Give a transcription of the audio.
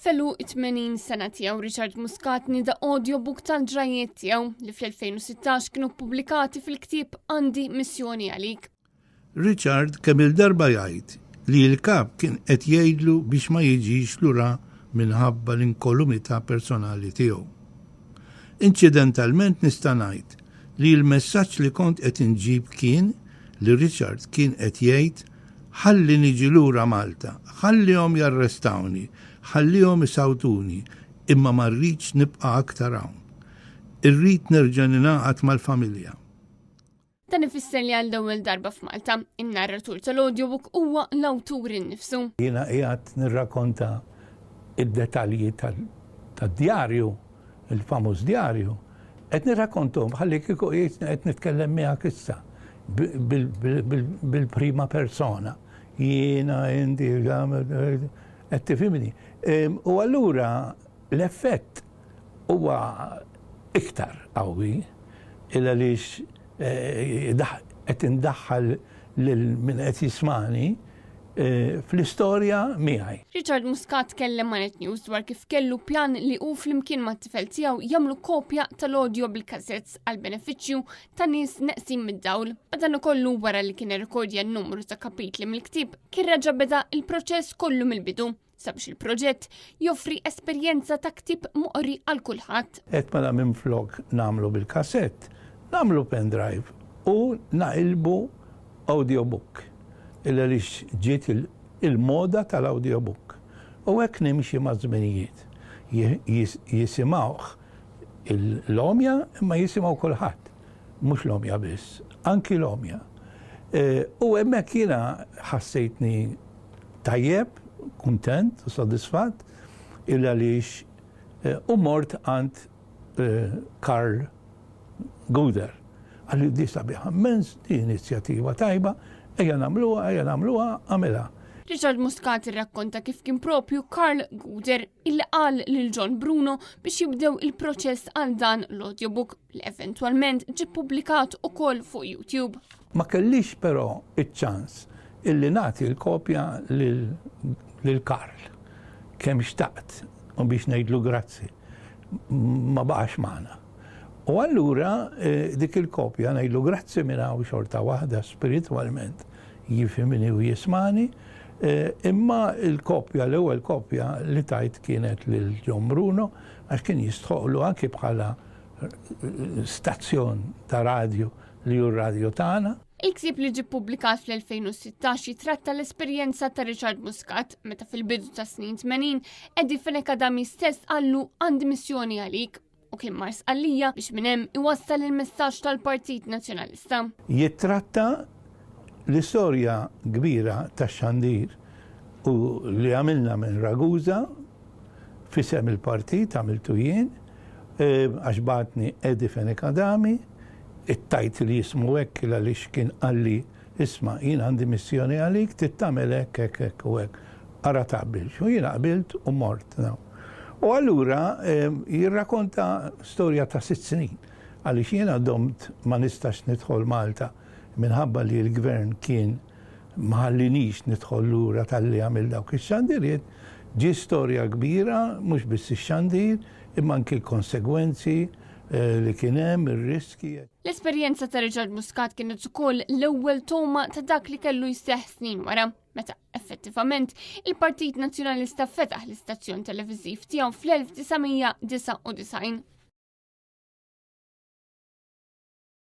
Felu 80 sena tiegħu Richard Muscat nida audiobook tal-ġrajiet tiegħu li fl-2016 kienu pubblikati fil-ktieb Għandi missjoni għalik. Richard kemm il-darba jgħid li l-kap kien qed jgħidlu biex ma jiġix lura minħabba l-inkolumità personali tiegħu. Incidentalment nista' ngħid li l-messaġġ li kont qed inġib kien li Richard kien qed jgħid ħalli niġi lura Malta, ħallihom jarrestawni, ħallihom isawtuni, imma ma rridx nibqa' aktar hawn. Irrid nerġa' ningħaqad mal-familja. Dan ifisser li għal l-ewwel darba f'Malta, in-narratur tal-audiobook huwa l-awtur innifsu. Jiena qiegħed nirrakkonta id-dettalji tad-djarju, il-famuż djarju. Qed nirrakkontom ħalli kieku qed nitkellem miegħek issa bil-prima persona. Jiena inti qed tifhimni. U allura l-effett huwa iktar qawwi illa għaliex qed indaħħal lil min qed jismani fl-istorja miegħi. Richard Muscat kellem ma' Net News dwar kif kellu pjan li hu flimkien mat-tifel tiegħu jagħmlu kopja tal-audio bil-kassetts għal benefiċċju ta' nies neqsin mid-dawl. Madan ukollu wara li kien irrekordja n-numru ta' kapitli mill-ktieb kien reġa' beda il-proċess kollu mill-bidu sabiex il-proġett joffri esperjenza ta' ktieb moqri għal kulħadd. Qed mela minflok nagħmlu bil-kassett, nagħmlu pendrive u naqilbu audiobook. Illa li ġiet il-moda tal-audiobook. U hekk nimxi ma' żminijiet. Jisimgħuh l-omja imma jisimgħu kulħadd. Mhux l-omja biss, anki l-omja. U hemmhekk jiena ħassejtni tajjeb, kuntent u sodisfatt illa lix u mort għand Carl Guder. Għalli di sabiħa mens di inizjattiva tajba, ejja nagħmluha għamilha. Richard Muscat irrakkonta kif kien propju Carl Guder illi qal lil John Bruno biex jibdew il-proċess għal dan l-audiobook li eventwalment ġie ppubblikat ukoll fuq YouTube. Ma kellix però iċ-ċans illi nagħti l-kopja lil Carl kemm xtaqt u biex ngħidlu grazzi. Ma baqax magħna. U allura dik il-kopja ngħidlu grazzi minn hawn xorta waħda spiritwalment jifhimni u jismani, imma l-kopja l-ewwel kopja li tajt kienet lil John Bruno għax kien jistħoqlu anke bħala stazzjon ta' radju li hu r-radju tagħna. Il-ksib li ġie ppubblikat fl-2016 jitratta l-esperjenza ta' Richard Muscat meta fil-bidu ta' snin 80 Eddie Fenekadami stess qallu għandi missjoni għalik u kien mars għalija biex minn hemm iwassal il-messaġġ tal-Partit Nazzjonalista. Jitratta l-istorja kbira tax-xandir u li għamilna minn Ragusa fisem il-partit għamiltu jien għax batni Eddie Fenekadami, it-tajt li jismu hekk għaliex kien qalli isma' jien għandi missjoni għalik tittamel hekk u hekk. Ara taqbilx. U jien qabilt u mort. U allura jirrakkonta storja ta' 6 snin għaliex jiena domt ma nistax nidħol Malta minħabba li l-gvern kien ma ħallinix nidħol lura tal-li għamil dawk ix-xandiriet. Ġie storja kbira mhux biss ix-xandir imma anke l-konsegwenzi li kien hemm ir-riski. L-esperjenza ta' Richard Muscat kienet ukoll l-ewwel toma ta' dak li kellu jseħħ snin wara, meta effettivament il-Partit Nazzjonalista fetaħ l-istazzjon televiżiv tiegħu fl-1999.